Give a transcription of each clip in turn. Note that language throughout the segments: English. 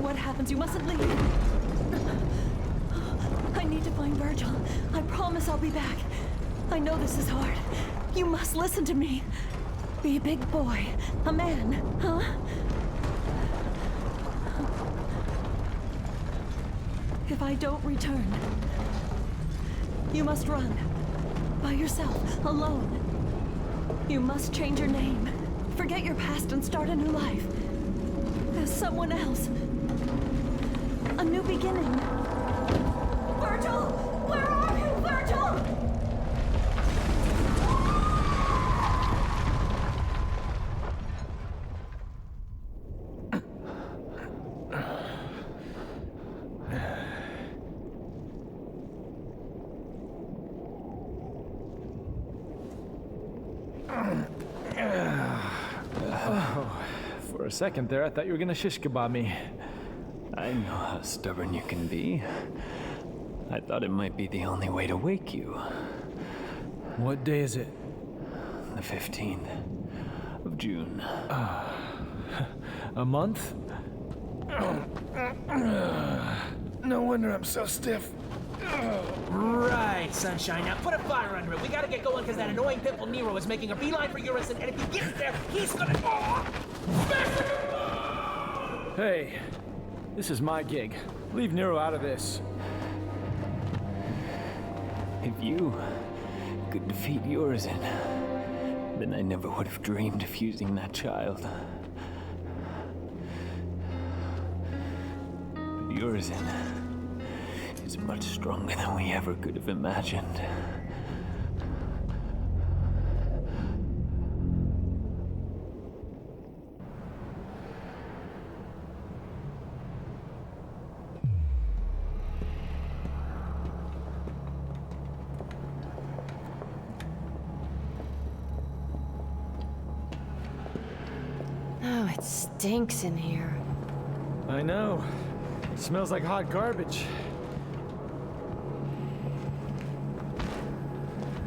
what happens, you mustn't leave. I need to find Virgil. I promise I'll be back. I know this is hard. You must listen to me. Be a big boy. A man, huh? If I don't return, you must run. By yourself, alone. You must change your name. Forget your past and start a new life. As someone else. A new beginning. Virgil! Where are you, Virgil? For a second there, I thought you were gonna shish kebab me. I know how stubborn you can be. I thought it might be the only way to wake you. What day is it? The 15th of June. A month? No wonder I'm so stiff. Right, Sunshine. Now put a fire under it. We gotta get going because that annoying pimple Nero is making a beeline for Urison, and if he gets there, he's gonna... Hey, this is my gig. Leave Nero out of this. If you could defeat Urison, then I never would have dreamed of using that child. But Urison is much stronger than we ever could have imagined. Oh, it stinks in here. I know. It smells like hot garbage.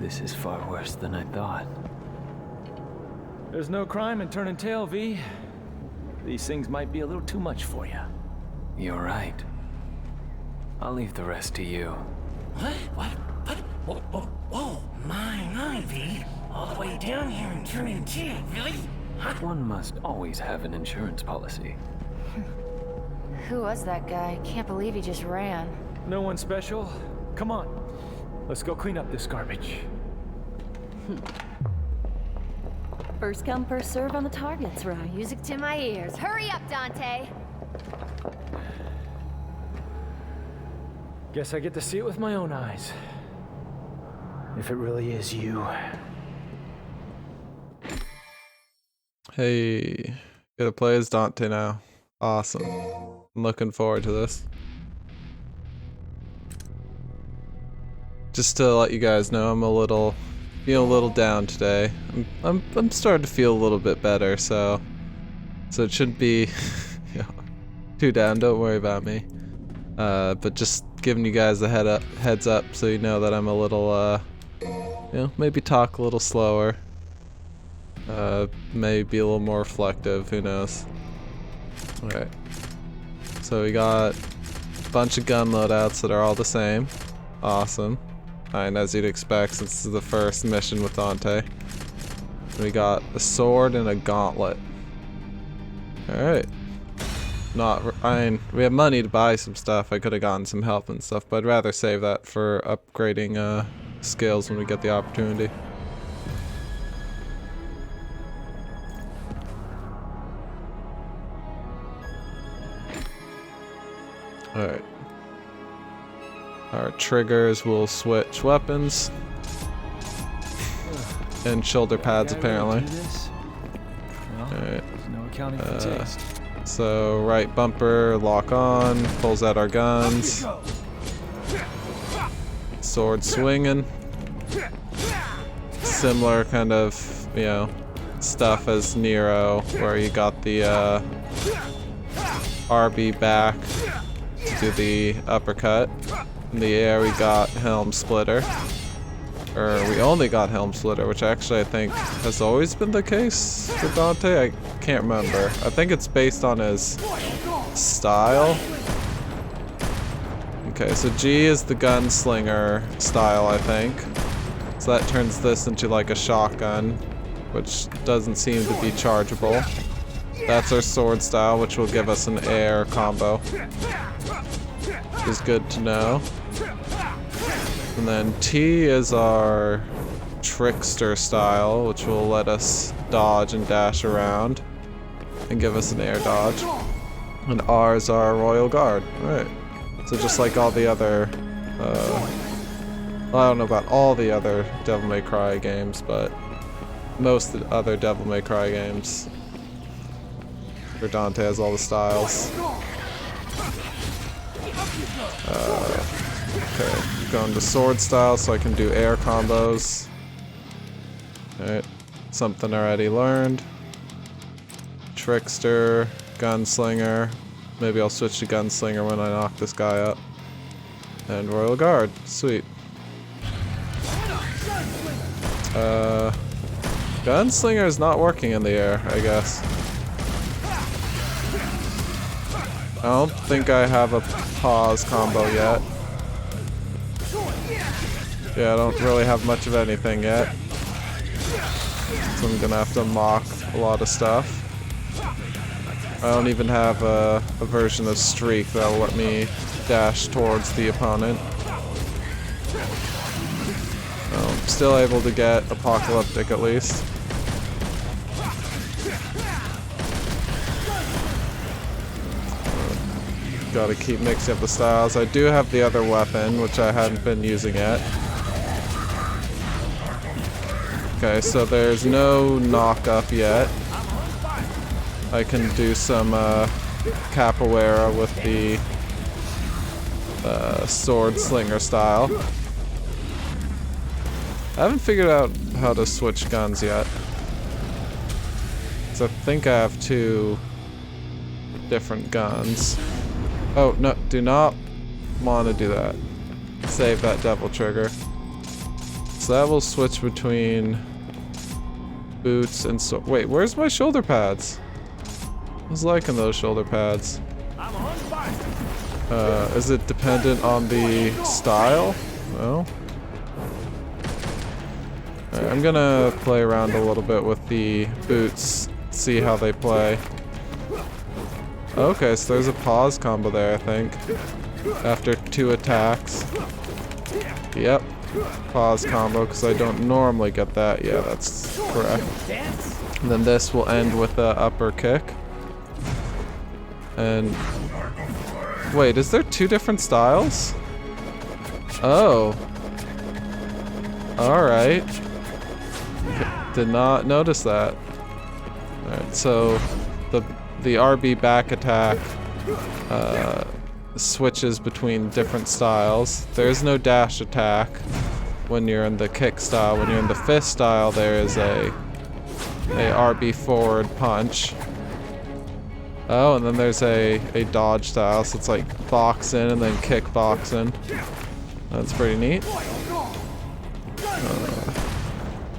This is far worse than I thought. There's no crime in turning tail, V. These things might be a little too much for you. You're right. I'll leave the rest to you. What? Whoa, my, V. All the way down here and turning tail, really? Huh? One must always have an insurance policy. Who was that guy? Can't believe he just ran. No one special? Come on. Let's go clean up this garbage. First come, first serve on the targets, right? Music to my ears. Hurry up, Dante! Guess I get to see it with my own eyes. If it really is you. Hey, gotta play as Dante now. Awesome. I'm looking forward to this. Just to let you guys know, I'm feeling a little down today. I'm starting to feel a little bit better, so it shouldn't be too down. Don't worry about me. But just giving you guys a heads up so you know that I'm a little maybe talk a little slower. Maybe be a little more reflective, who knows. Alright. So we got a bunch of gun loadouts that are all the same. Awesome. And as you'd expect, since this is the first mission with Dante. We got a sword and a gauntlet. Alright. We have money to buy some stuff. I could have gotten some help and stuff, but I'd rather save that for upgrading skills when we get the opportunity. Alright. Our triggers will switch weapons. And shoulder pads, apparently. Alright. No accounting for taste. So, right bumper, lock on, pulls out our guns. Sword swinging. Similar kind of, stuff as Nero, where you got the RB back to do the uppercut. In the air we got Helm Splitter. Or we only got Helm Splitter, which actually I think has always been the case for Dante. I can't remember. I think it's based on his style. Okay, so G is the gunslinger style, I think. So that turns this into like a shotgun, which doesn't seem to be chargeable. That's our sword style, which will give us an air combo. Which is good to know. And then T is our trickster style, which will let us dodge and dash around and give us an air dodge. And R is our royal guard. Alright. So just like all the other, well, I don't know about all the other Devil May Cry games, but most of the other Devil May Cry games, where Dante has all the styles. Okay, going to sword style so I can do air combos. Alright, something already learned. Trickster, gunslinger. Maybe I'll switch to gunslinger when I knock this guy up. And royal guard, sweet. Gunslinger is not working in the air, I guess. I don't think I have a pause combo yet. Yeah, I don't really have much of anything yet. So I'm gonna have to mock a lot of stuff. I don't even have a version of Streak that'll let me dash towards the opponent. I'm still able to get Apocalyptic at least. Gotta keep mixing up the styles. I do have the other weapon, which I hadn't been using yet. Okay, so there's no knock up yet. I can do some capoeira with the sword slinger style. I haven't figured out how to switch guns yet. So I think I have 2 different guns. Oh, no, do not want to do that. Save that devil trigger. So that will switch between boots and so. Wait, where's my shoulder pads? I was liking those shoulder pads. Is it dependent on the style? No. Alright, I'm gonna play around a little bit with the boots, see how they play. Okay, so there's a pause combo there, I think. After 2 attacks. Yep. Pause combo, because I don't normally get that. Yeah, that's correct. And then this will end with the upper kick. And... wait, is there 2 different styles? Oh. Alright. Did not notice that. Alright, so... The RB back attack switches between different styles. There is no dash attack when you're in the kick style. When you're in the fist style, there is a RB forward punch. Oh, and then there's a dodge style, so it's like box in and then kick box in. That's pretty neat.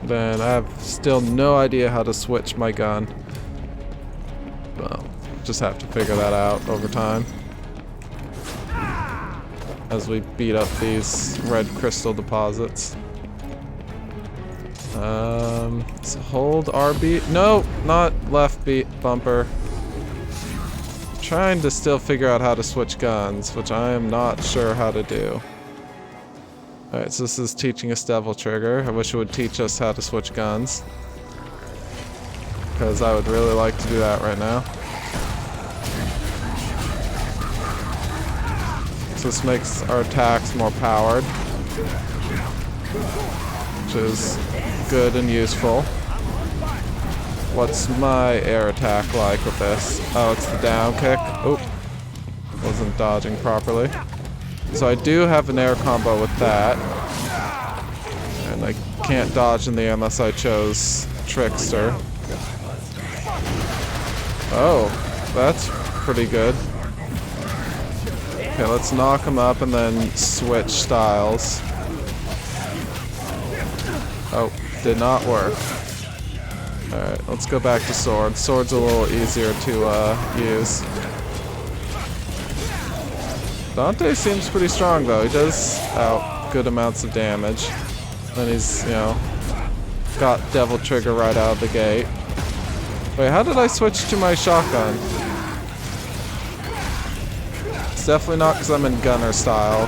Then I have still no idea how to switch my gun. Well, just have to figure that out over time. As we beat up these red crystal deposits. So hold RB. No, not left beat bumper. I'm trying to still figure out how to switch guns, which I am not sure how to do. Alright, so this is teaching us devil trigger. I wish it would teach us how to switch guns. Because I would really like to do that right now. So this makes our attacks more powered, which is good and useful. What's my air attack like with this? Oh, it's the down kick. Oh, wasn't dodging properly. So I do have an air combo with that. And I can't dodge in the air unless I chose Trickster. Oh, that's pretty good. Okay, let's knock him up and then switch styles. Oh, did not work. Alright, let's go back to sword. Sword's a little easier to use. Dante seems pretty strong though. He does out good amounts of damage. And he's, you know, got Devil Trigger right out of the gate. Wait, how did I switch to my shotgun? It's definitely not because I'm in gunner style.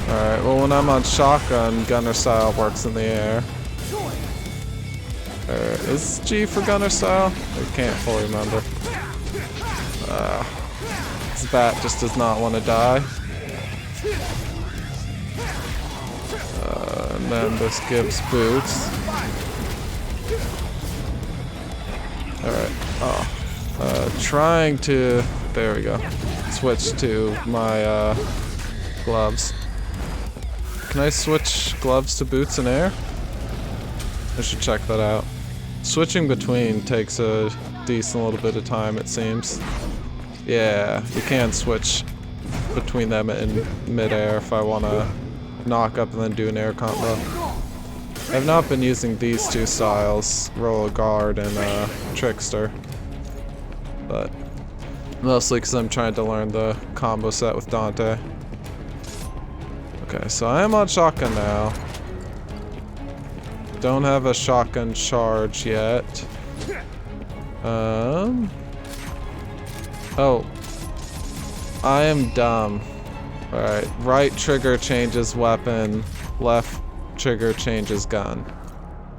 Alright, well when I'm on shotgun, gunner style works in the air. Is G for gunner style? I can't fully remember. This bat just does not want to die. And then this gives boots. Alright, trying to, there we go, switch to my gloves. Can I switch gloves to boots in air? I should check that out. Switching between takes a decent little bit of time, it seems. Yeah, you can switch between them in mid-air if I want to knock up and then do an air combo. I've not been using these two styles, Roll a Guard and Trickster. But mostly because I'm trying to learn the combo set with Dante. Okay, so I am on shotgun now. Don't have a shotgun charge yet. Oh. I am dumb. Alright, right trigger changes weapon, left trigger changes gun.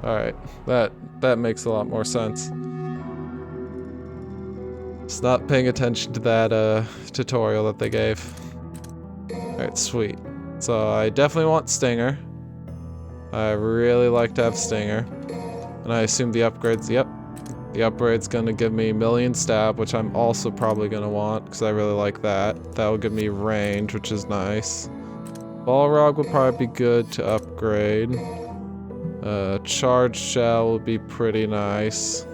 Alright, that makes a lot more sense. Just not paying attention to that tutorial that they gave. Alright, sweet. So I definitely want Stinger. I really like to have Stinger. And I assume the upgrades, yep. The upgrade's gonna give me Million Stab, which I'm also probably gonna want, because I really like that. That will give me range, which is nice. Balrog will probably be good to upgrade. Charge Shell will be pretty nice.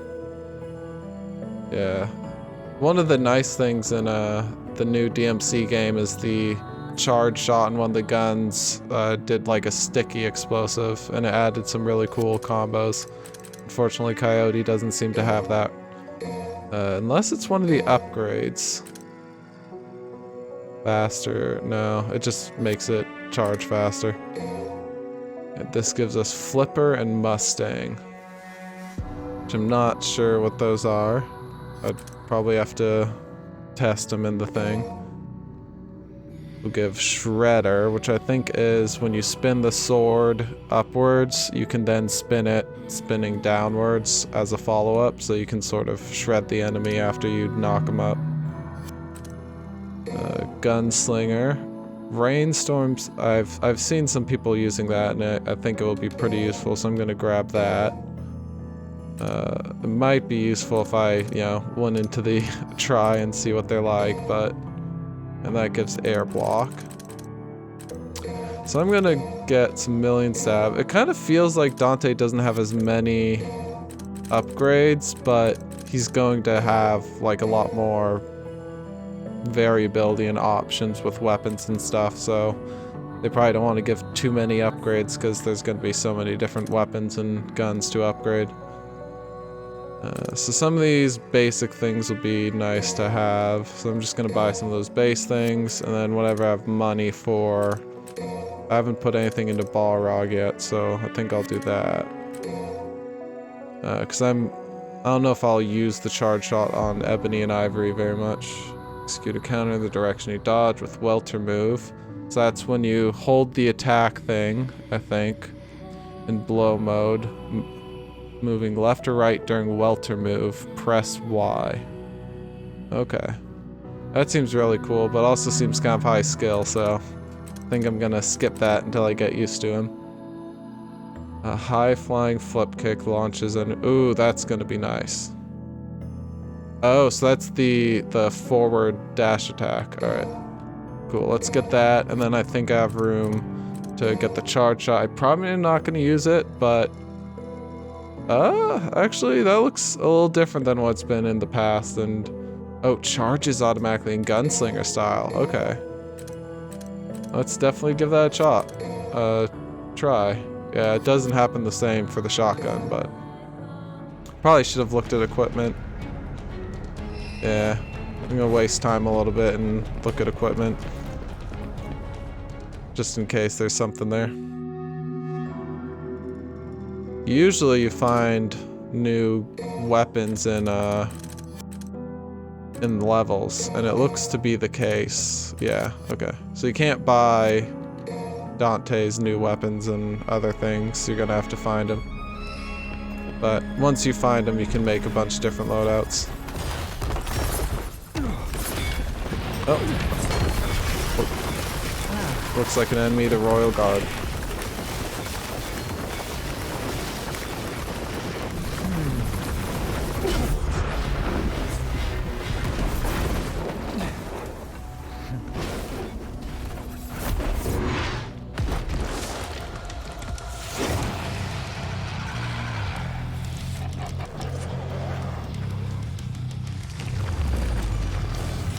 Yeah. One of the nice things in the new DMC game is the charge shot in one of the guns did like a sticky explosive, and it added some really cool combos. Unfortunately, Coyote doesn't seem to have that. Unless it's one of the upgrades. Faster, no, it just makes it charge faster. And this gives us Flipper and Mustang, which I'm not sure what those are. I'd probably have to test them in the thing. We'll give Shredder, which I think is when you spin the sword upwards, you can then spin it spinning downwards as a follow-up, so you can sort of shred the enemy after you knock them up. Gunslinger. Rainstorms, I've seen some people using that, and I think it will be pretty useful, so I'm gonna grab that. It might be useful if I, you know, went into the try and see what they're like, but... And that gives air block. So I'm gonna get some Million Stab. It kind of feels like Dante doesn't have as many upgrades, but he's going to have like a lot more variability and options with weapons and stuff, so they probably don't want to give too many upgrades because there's going to be so many different weapons and guns to upgrade. So some of these basic things will be nice to have, so I'm just going to buy some of those base things, and then whatever I have money for. I haven't put anything into Balrog yet, so I think I'll do that. Because I don't know if I'll use the charge shot on Ebony and Ivory very much. Execute a counter in the direction you dodge with Welter move. So that's when you hold the attack thing, I think, in blow mode. Moving left or right during Welter move, press Y. Okay. That seems really cool, but also seems kind of high skill, so I think I'm gonna skip that until I get used to him. A high flying flip kick launches, and ooh, that's gonna be nice. Oh, so that's the forward dash attack. Alright. Cool, let's get that, and then I think I have room to get the charge shot. I'm probably not gonna use it, but actually, that looks a little different than what's been in the past, and... Oh, charges automatically in Gunslinger style. Okay. Let's definitely give that a shot. Try. Yeah, it doesn't happen the same for the shotgun, but... Probably should have looked at equipment. Yeah. I'm gonna waste time a little bit and look at equipment. Just in case there's something there. Usually you find new weapons in levels, and it looks to be the case. Yeah, okay. So you can't buy Dante's new weapons and other things. You're gonna have to find them. But once you find them, you can make a bunch of different loadouts. Oh. Looks like an enemy, the Royal Guard.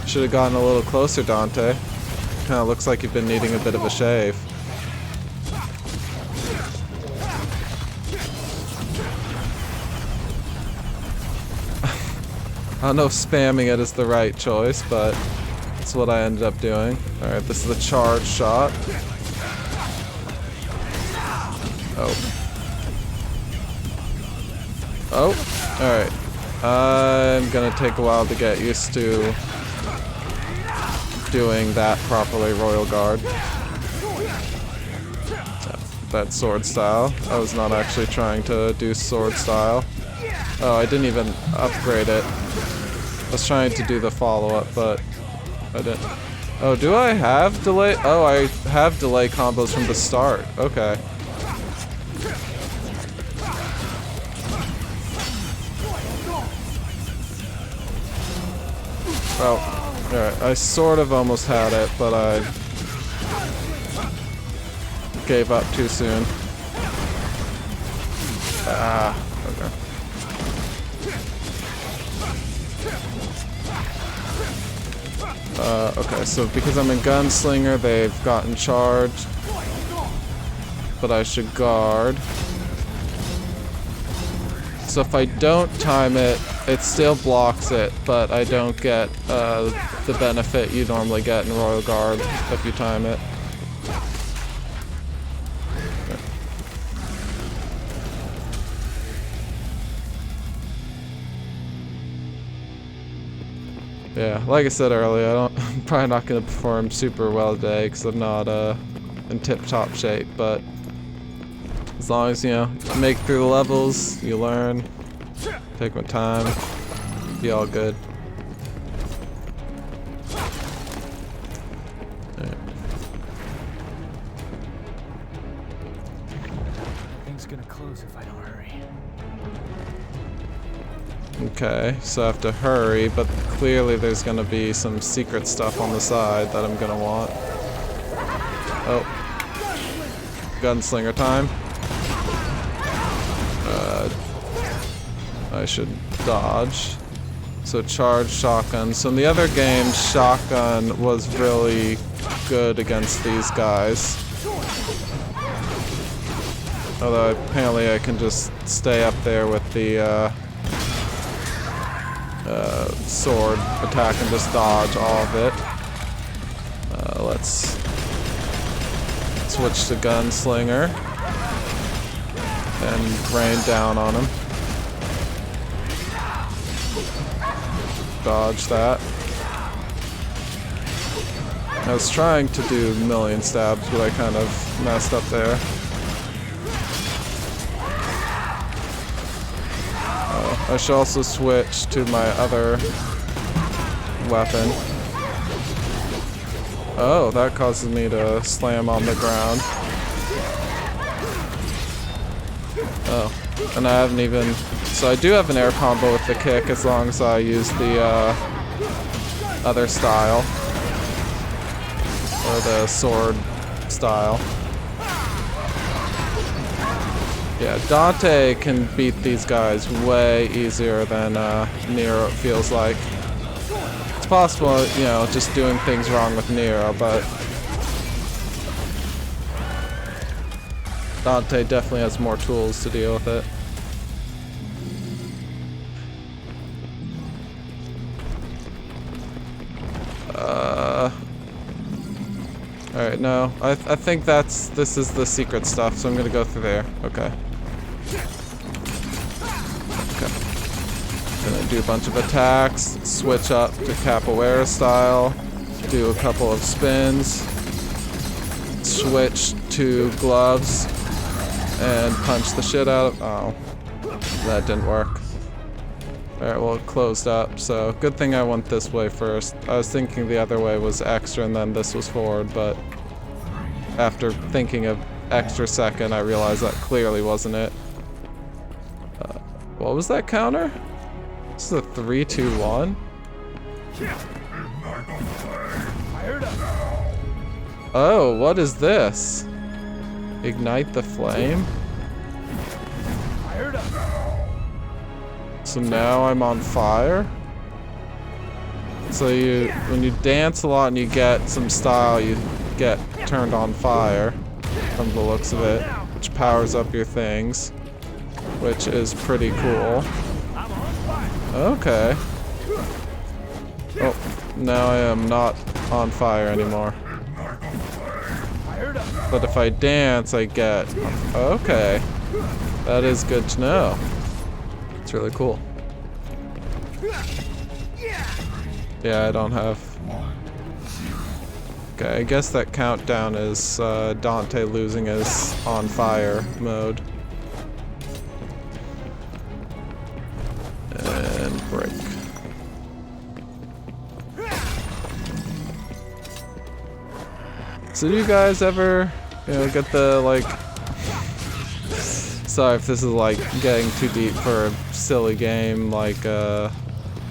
Should have gotten a little closer, Dante. Kinda looks like you've been needing a bit of a shave. I don't know if spamming it is the right choice, but that's what I ended up doing. Alright, this is the charge shot. Oh. Oh, alright. I'm gonna take a while to get used to doing that properly, Royal Guard. That sword style. I was not actually trying to do sword style. Oh, I didn't even upgrade it. I was trying to do the follow-up, but I didn't. Oh, do I have delay? Oh, I have delay combos from the start. Okay. Oh, alright. I sort of almost had it, but I gave up too soon. Ah, okay. Okay, so because I'm in Gunslinger, they've gotten charged. But I should guard. So if I don't time it, it still blocks it, but I don't get the benefit you normally get in Royal Guard if you time it. Yeah, like I said earlier, I'm probably not going to perform super well today because I'm not in tip-top shape, but as long as, you know, you make it through the levels, you learn, take my time, be all good. Right. Things gonna close if I don't hurry. Okay, so I have to hurry, but clearly there's gonna be some secret stuff on the side that I'm gonna want. Oh. Gunslinger time. I should dodge. So charge shotgun. So in the other game, shotgun was really good against these guys. Although apparently I can just stay up there with the sword attack and just dodge all of it. Let's switch to Gunslinger and rain down on him. Dodge that. I was trying to do million stabs, but I kind of messed up there. I should also switch to my other weapon. Oh, that causes me to slam on the ground. Oh, and I haven't even... So I do have an air combo with the kick as long as I use the other style. Or the sword style. Yeah, Dante can beat these guys way easier than Nero, it feels like. It's possible, you know, just doing things wrong with Nero, but Dante definitely has more tools to deal with it. Alright, no. I think this is the secret stuff, so I'm gonna go through there. Okay. Okay. Gonna do a bunch of attacks, switch up to capoeira style, do a couple of spins, switch to gloves, and punch the shit out of... Oh. That didn't work. Alright, well it closed up, so good thing I went this way first. I was thinking the other way was extra and then this was forward, but after thinking of extra second, I realized that clearly wasn't it. What was that counter? This is a 3, 2, 1? Oh, what is this? Ignite the flame? So now I'm on fire? So when you dance a lot and you get some style, you get turned on fire, from the looks of it, which powers up your things, which is pretty cool. Okay. Oh, now I am not on fire anymore. But if I dance, I get... Okay. That is good to know. It's really cool. Yeah, I don't have... Okay, I guess that countdown is Dante losing his on fire mode. And break. So do you guys ever, get the, like... Sorry if this is, like, getting too deep for a silly game like,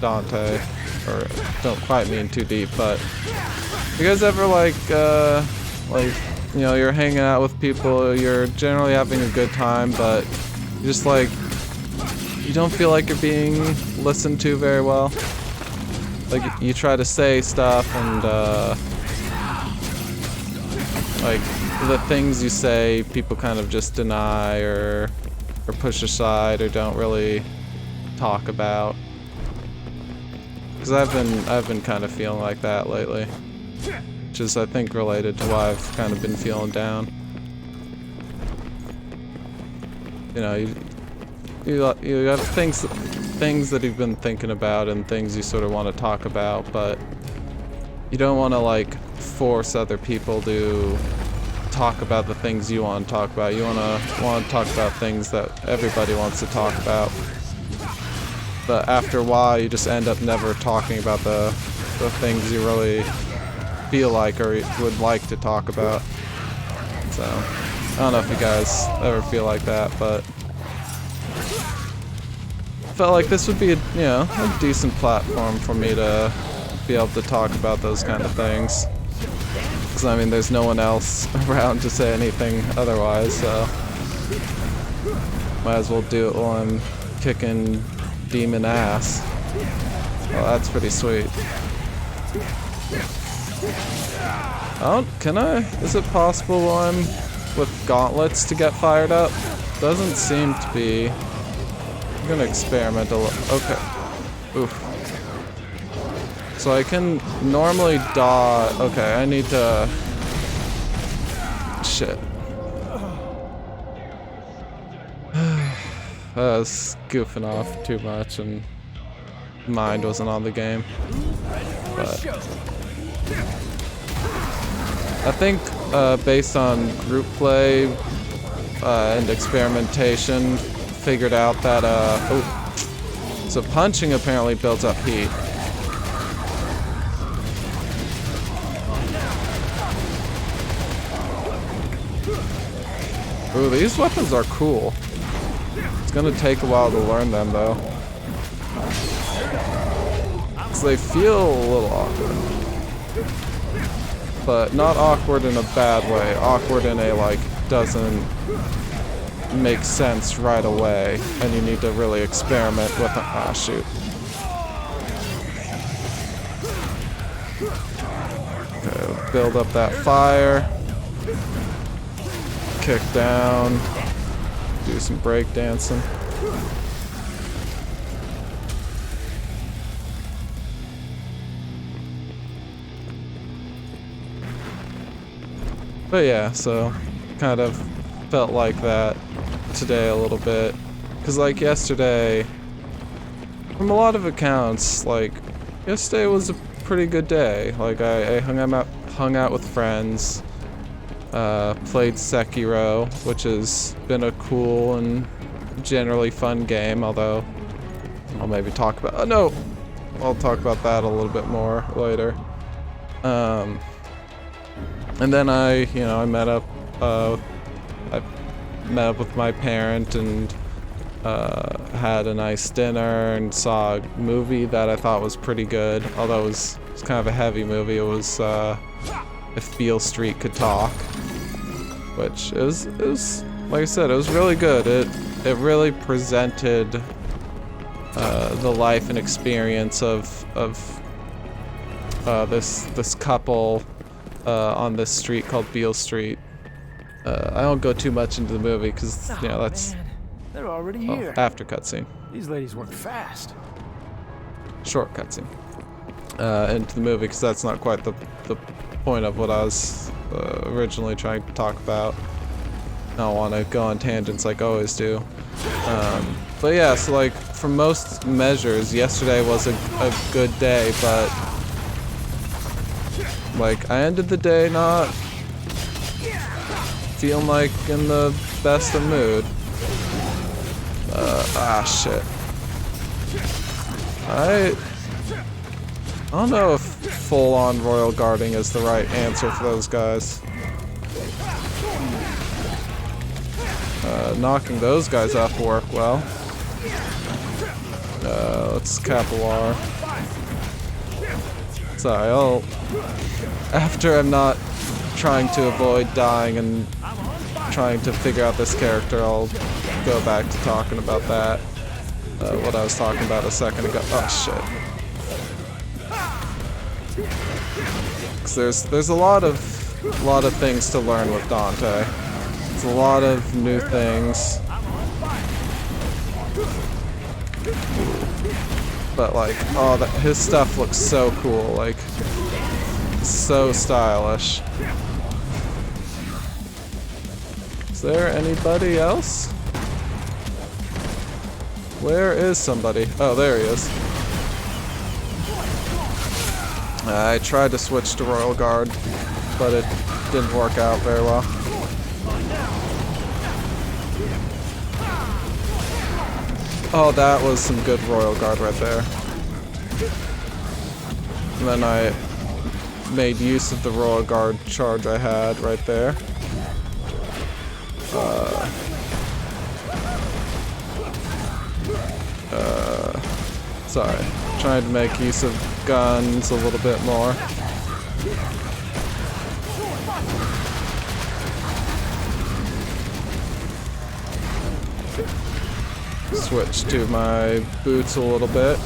Dante. Or, don't quite mean too deep, but... You guys ever, you're hanging out with people, you're generally having a good time, but you just, you don't feel like you're being listened to very well? Like, you try to say stuff and, the things you say, people kind of just deny or push aside or don't really talk about. Because I've been kind of feeling like that lately, which is I think related to why I've kind of been feeling down. You have things that you've been thinking about and things you sort of want to talk about, but you don't want to force other people to talk about the things you want to talk about. You want to talk about things that everybody wants to talk about. But after a while, you just end up never talking about the things you really feel like or would like to talk about. So, I don't know if you guys ever feel like that, but I felt like this would be a decent platform for me to be able to talk about those kind of things. Because, I mean, there's no one else around to say anything otherwise, so might as well do it while I'm kicking demon ass. Well, that's pretty sweet. Is it possible while I'm with gauntlets to get fired up? Doesn't seem to be. I'm gonna experiment a little. Okay. Oof. So I can normally dodge. Okay, I need to... Shit. I was goofing off too much and mind wasn't on the game. But I think based on group play and experimentation, figured out that so punching apparently builds up heat. Ooh, these weapons are cool. It's gonna take a while to learn them though. Cause they feel a little awkward. But not awkward in a bad way. Awkward in a doesn't make sense right away. And you need to really experiment with them. Ah, shoot. Okay, build up that fire. Kick down. Do some break dancing. But yeah, so kind of felt like that today a little bit. Cause like yesterday, from a lot of accounts, like yesterday was a pretty good day. Like I hung out with friends, played Sekiro, which has been a cool and generally fun game, although I'll maybe talk about, I'll talk about that a little bit more later. And then I met up with my parent and had a nice dinner and saw a movie that I thought was pretty good, although it was kind of a heavy movie. It was If Beale Street Could Talk, which it was like I said, it was really good. It really presented the life and experience of this couple on this street called Beale Street. I don't go too much into the movie because that's Man, they're already here. after cutscene, These ladies work fast. short cutscene into the movie, because that's not quite the point of what I was originally trying to talk about. I don't want to go on tangents like I always do. But yeah, so like for most measures, yesterday was a good day, but like I ended the day not feeling like in the best of mood. Shit. I don't know if full-on royal guarding is the right answer for those guys. Knocking those guys off will work well. Let's Capillar. Sorry, after I'm not trying to avoid dying and trying to figure out this character, I'll go back to talking about that. What I was talking about a second ago. Oh shit. 'Cause there's a lot of things to learn with Dante. It's a lot of new things. But like, his stuff looks so cool, like so stylish. Is there anybody else? Where is somebody? Oh, there he is. I tried to switch to Royal Guard, but it didn't work out very well. Oh, that was some good Royal Guard right there. And then I made use of the Royal Guard charge I had right there. Sorry. Trying to make use of guns a little bit more. Switch to my boots a little bit.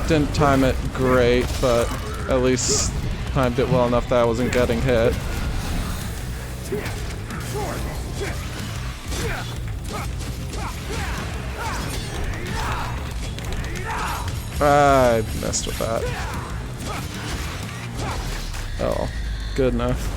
Didn't time it great, but at least timed it well enough that I wasn't getting hit. I messed with that. Oh, good enough.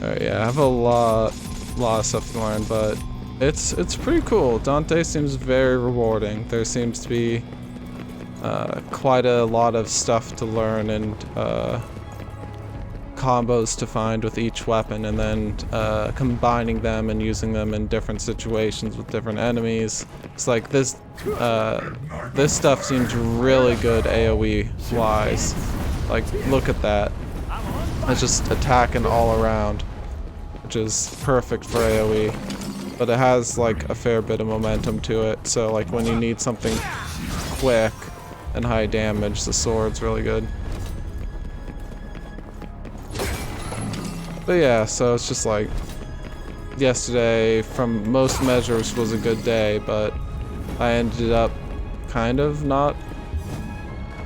Alright, yeah, I have a lot of stuff to learn, but it's pretty cool. Dante seems very rewarding. There seems to be quite a lot of stuff to learn and combos to find with each weapon, and then combining them and using them in different situations with different enemies. It's like this stuff seems really good AoE wise. Like, look at that. It's just attacking all around, which is perfect for AoE. But it has like a fair bit of momentum to it, so like when you need something quick and high damage, the sword's really good. But yeah, so it's just like, yesterday, from most measures, was a good day, but I ended up kind of not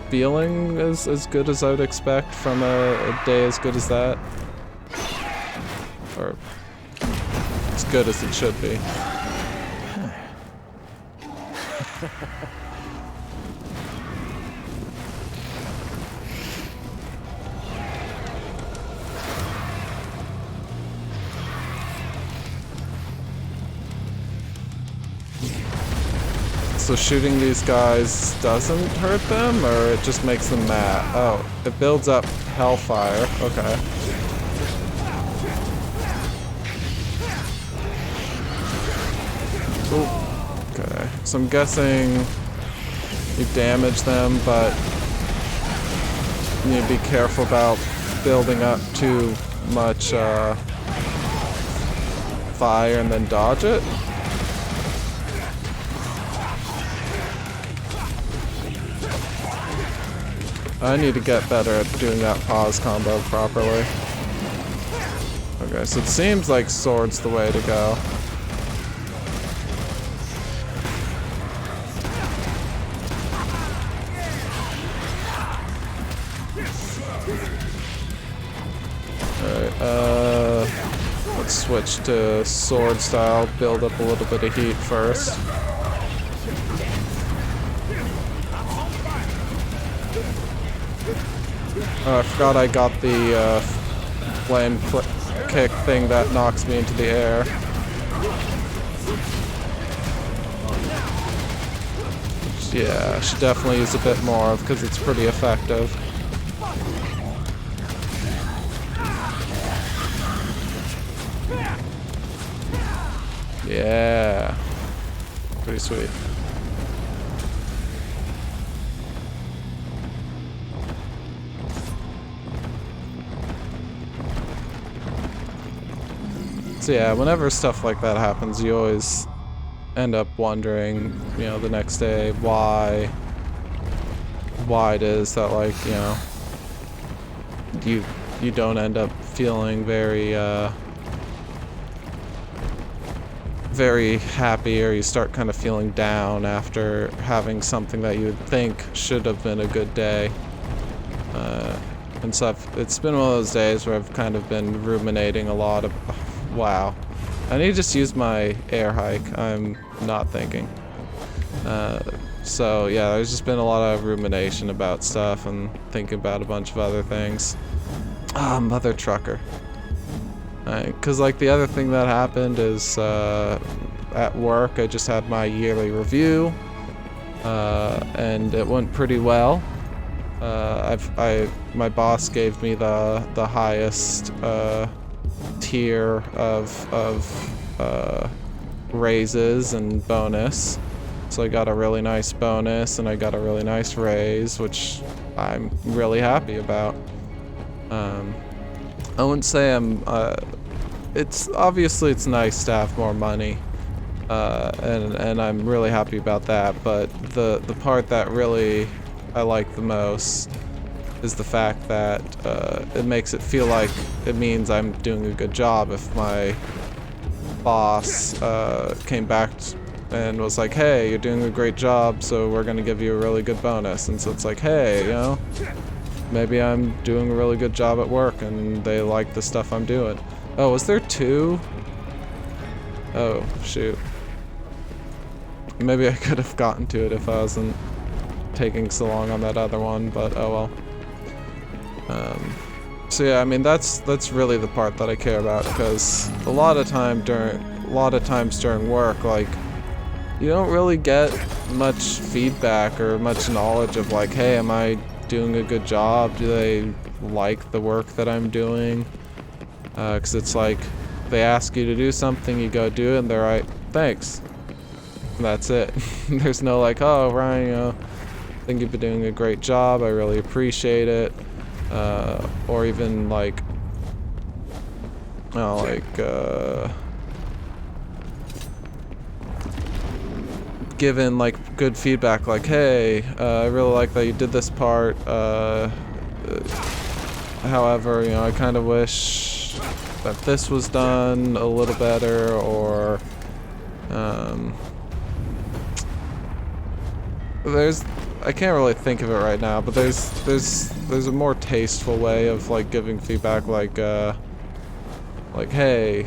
feeling as good as I would expect from a day as good as that. or as good as it should be. So shooting these guys doesn't hurt them, or it just makes them mad? Oh, it builds up hellfire. Okay. Ooh. Okay, so I'm guessing you damage them, but you need to be careful about building up too much fire and then dodge it. I need to get better at doing that pause combo properly. Okay, so it seems like sword's the way to go. Alright, let's switch to sword style, build up a little bit of heat first. Oh, I forgot I got the flame kick thing that knocks me into the air. Yeah, I should definitely use a bit more of because it's pretty effective. Yeah, pretty sweet. So yeah, whenever stuff like that happens, you always end up wondering, you know, the next day why it is that, like, you know, you don't end up feeling very very happy, or you start kind of feeling down after having something that you would think should have been a good day. And so it's been one of those days where I've kind of been ruminating a lot of, wow, I need to just use my air hike. I'm not thinking. So yeah, there's just been a lot of rumination about stuff and thinking about a bunch of other things. Ah, mother trucker. Because like the other thing that happened is at work I just had my yearly review, and it went pretty well. My boss gave me the highest tier of raises and bonus, so I got a really nice bonus and I got a really nice raise, which I'm really happy about. I wouldn't say I'm it's obviously it's nice to have more money, and I'm really happy about that, but the part that really I like the most is the fact that it makes it feel like it means I'm doing a good job if my boss came back and was like, hey, you're doing a great job, so we're gonna give you a really good bonus. And so it's like, hey, you know, maybe I'm doing a really good job at work and they like the stuff I'm doing. Oh, was there two? Oh, shoot. Maybe I could have gotten to it if I wasn't taking so long on that other one, but oh well. So yeah, I mean that's really the part that I care about, because a lot of times during work, like, you don't really get much feedback or much knowledge of like, hey, am I doing a good job? Do they like the work that I'm doing? Because it's like they ask you to do something, you go do it, and they're like, thanks. And that's it. There's no like, oh, Ryan, you know, I think you've been doing a great job, I really appreciate it. Or even like, given like good feedback, like, hey, I really like that you did this part. However, you know, I kind of wish that this was done a little better, or I can't really think of it right now, but there's a more tasteful way of like giving feedback, like like, hey,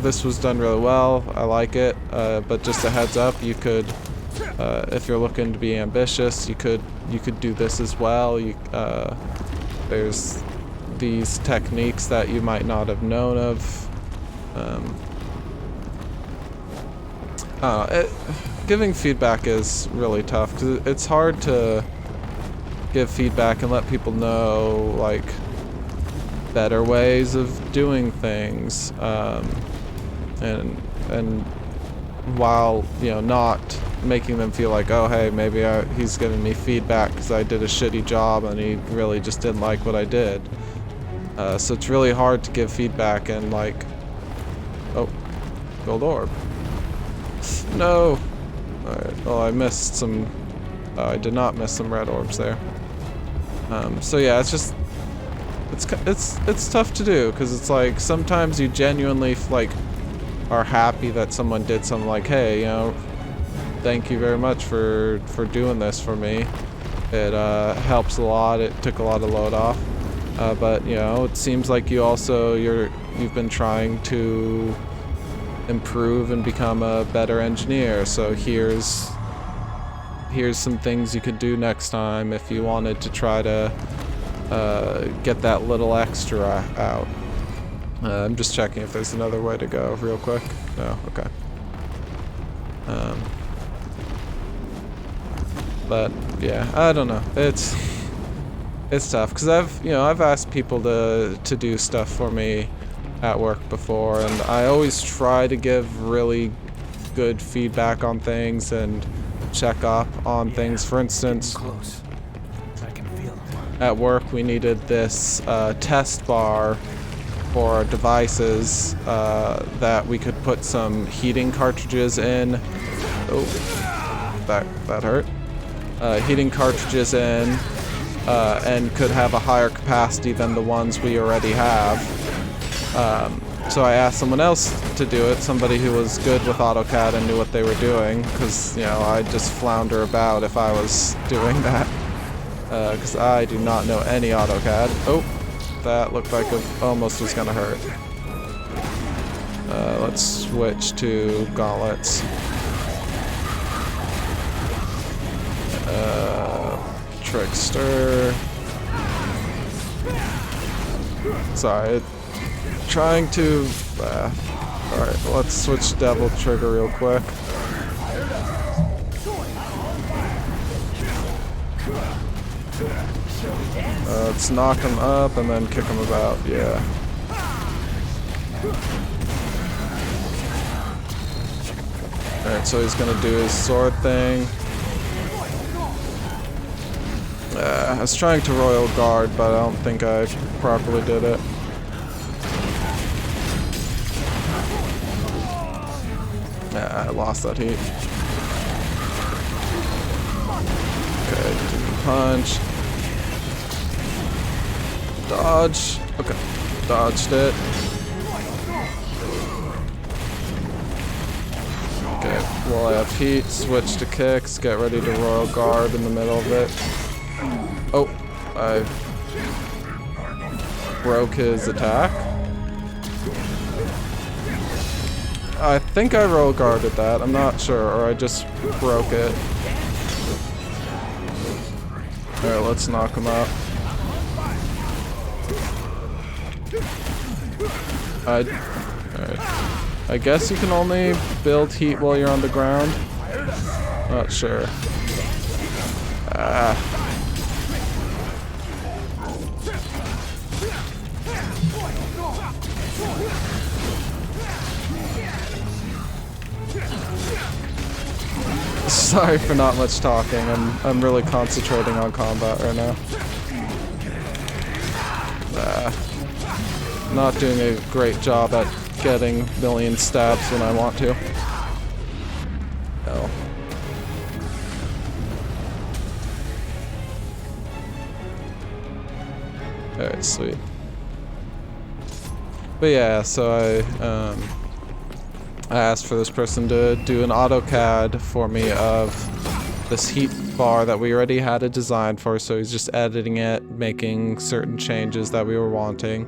this was done really well, I like it, but just a heads up, you could, if you're looking to be ambitious, you could do this as well. There's these techniques that you might not have known of. Giving feedback is really tough because it's hard to give feedback and let people know like better ways of doing things, and while not making them feel like, oh hey, maybe he's giving me feedback because I did a shitty job and he really just didn't like what I did. So it's really hard to give feedback and like, oh, gold orb. No. Alright, well I missed some, I did not miss some red orbs there. So yeah, it's just, it's tough to do because it's like sometimes you genuinely like are happy that someone did something, like, hey, thank you very much for doing this for me. It helps a lot. It took a lot of load off. But it seems like you've been trying to improve and become a better engineer. So here's some things you could do next time if you wanted to try to get that little extra out. I'm just checking if there's another way to go real quick. No, okay. But yeah, I don't know. It's tough because I've asked people to do stuff for me at work before, and I always try to give really good feedback on things and check up on things. For instance, Close. I can feel it. at work we needed this test bar for our devices that we could put some heating cartridges in. Oh, that hurt. Heating cartridges in, and could have a higher capacity than the ones we already have. So I asked someone else to do it, somebody who was good with AutoCAD and knew what they were doing, because I'd just flounder about if I was doing that, because I do not know any AutoCAD. Oh, that looked like it almost was gonna hurt. Let's switch to gauntlets. Trickster. Sorry, trying to. Alright, let's switch Devil Trigger real quick. Let's knock him up and then kick him about, yeah. Alright, so he's gonna do his sword thing. I was trying to Royal Guard, but I don't think I properly did it. I lost that heat. Okay, punch. Dodge. Okay, dodged it. Okay, while I have heat, switch to kicks, get ready to Royal Guard in the middle of it. Oh, I broke his attack. I think I Royal Guarded that, I'm not sure, or I just broke it. Alright, let's knock him out. Alright. I guess you can only build heat while you're on the ground. Not sure. Sorry for not much talking. I'm really concentrating on combat right now. Not doing a great job at getting million stabs when I want to. No. Alright, sweet. But yeah, so I asked for this person to do an AutoCAD for me of this heat bar that we already had a design for, so he's just editing it, making certain changes that we were wanting.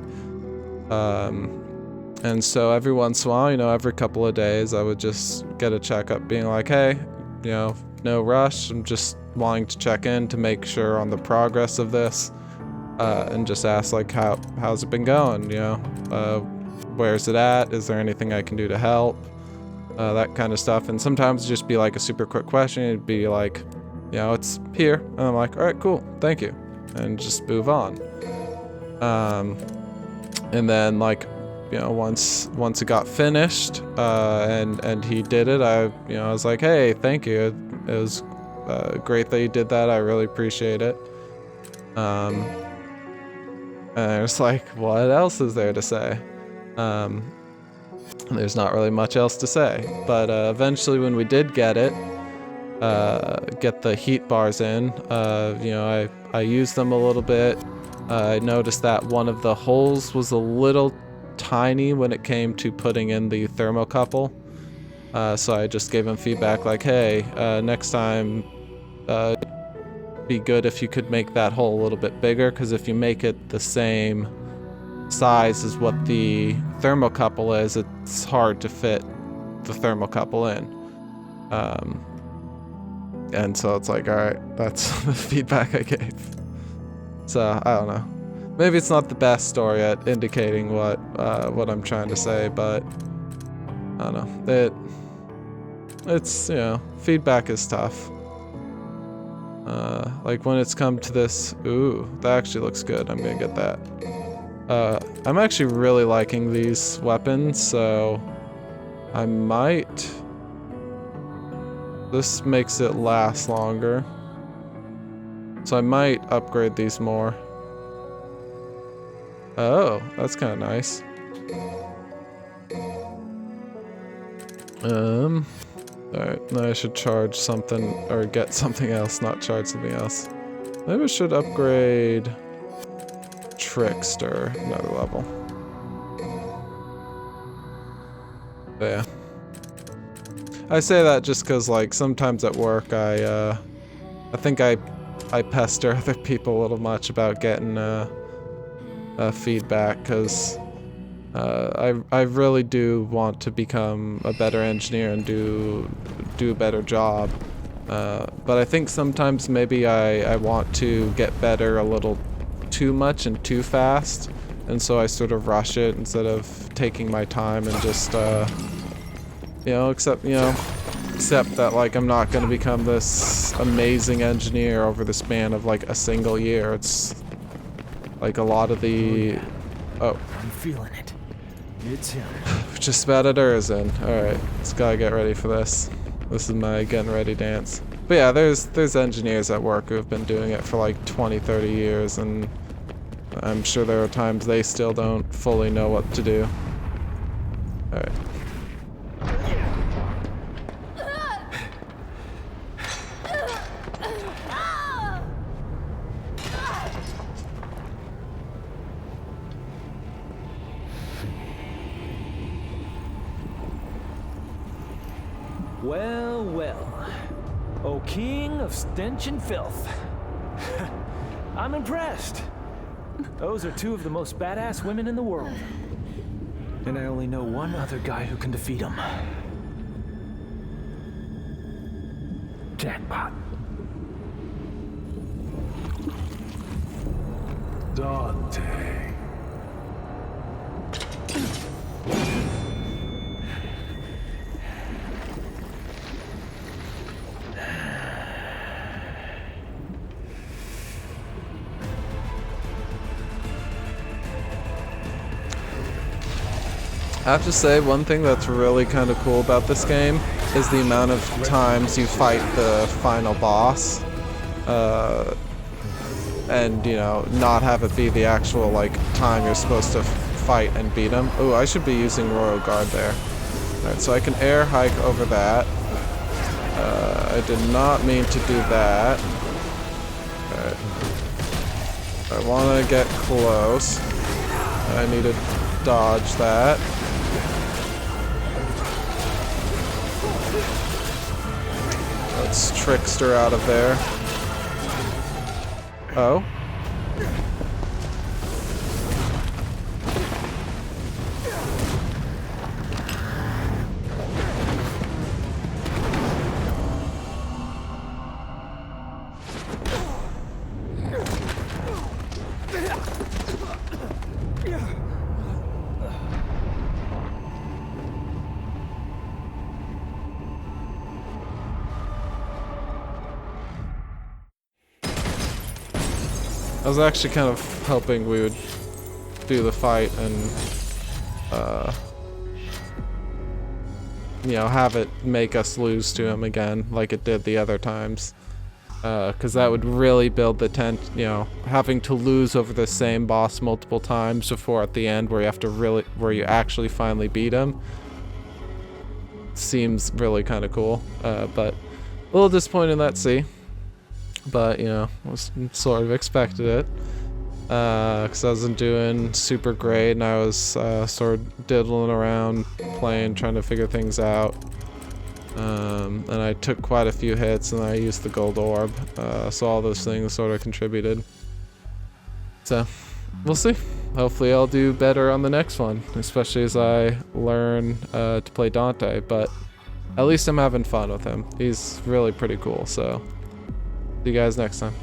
And so every once in a while, you know, every couple of days, I would just get a checkup being like, hey, you know, no rush. I'm just wanting to check in to make sure on the progress of this. And just ask like, how's it been going? You know, where's it at? Is there anything I can do to help? That kind of stuff. And sometimes it'd just be like a super quick question. It'd be like, you know, it's here. And I'm like, all right, cool. Thank you. And just move on. And then like, you know, once it got finished, and he did it, I was like, hey, thank you. It was great that you did that. I really appreciate it. And it's like, what else is there to say? There's not really much else to say. But eventually, when we did get it, get the heat bars in, you know, I used them a little bit. I noticed that one of the holes was a little tiny when it came to putting in the thermocouple. So I just gave him feedback like, hey, next time, be good if you could make that hole a little bit bigger, because if you make it the same size as what the thermocouple is, it's hard to fit the thermocouple in. And so it's like, all right, that's the feedback I gave. So I don't know. Maybe it's not the best story at indicating what I'm trying to say, but I don't know. It's, you know, feedback is tough. Like when it's come to this, ooh, that actually looks good. I'm gonna get that. I'm actually really liking these weapons, so I might. This makes it last longer, so I might upgrade these more. Oh, that's kind of nice. Alright, now I should charge something, or get something else, not charge something else. Maybe I should upgrade Trickster, another level. But yeah. I say that just because, like, sometimes at work I think I pester other people a little much about getting feedback, because I really do want to become a better engineer and do a better job. But I think sometimes maybe I want to get better a little too much and too fast, and so I sort of rush it instead of taking my time and just accept that like I'm not going to become this amazing engineer over the span of like a single year. It's like a lot of the I'm feeling it. It's him. Just about at Urzin. Alright, let's gotta get ready for this. This is my getting ready dance. But yeah, there's engineers at work who have been doing it for like 20, 30 years, and I'm sure there are times they still don't fully know what to do. Alright. Well, well. O king of stench and filth. I'm impressed. Those are two of the most badass women in the world. And I only know one other guy who can defeat them. Jackpot. Dante. I have to say, one thing that's really kind of cool about this game is the amount of times you fight the final boss, and, you know, not have it be the actual, like, time you're supposed to fight and beat him. Ooh, I should be using Royal Guard there. Alright, so I can air hike over that. I did not mean to do that. Alright. I want to get close. I need to dodge that. Let's Trickster out of there. Oh. I was actually kind of hoping we would do the fight and, you know, have it make us lose to him again like it did the other times. Because that would really build the tension, you know, having to lose over the same boss multiple times before at the end where you actually finally beat him. Seems really kind of cool, but a little disappointed in that scene. But, you know, was sort of expected it. Because I wasn't doing super great and I was sort of diddling around, playing, trying to figure things out. And I took quite a few hits and I used the gold orb, so all those things sort of contributed. So, we'll see. Hopefully I'll do better on the next one, especially as I learn to play Dante, but at least I'm having fun with him. He's really pretty cool, so see you guys next time.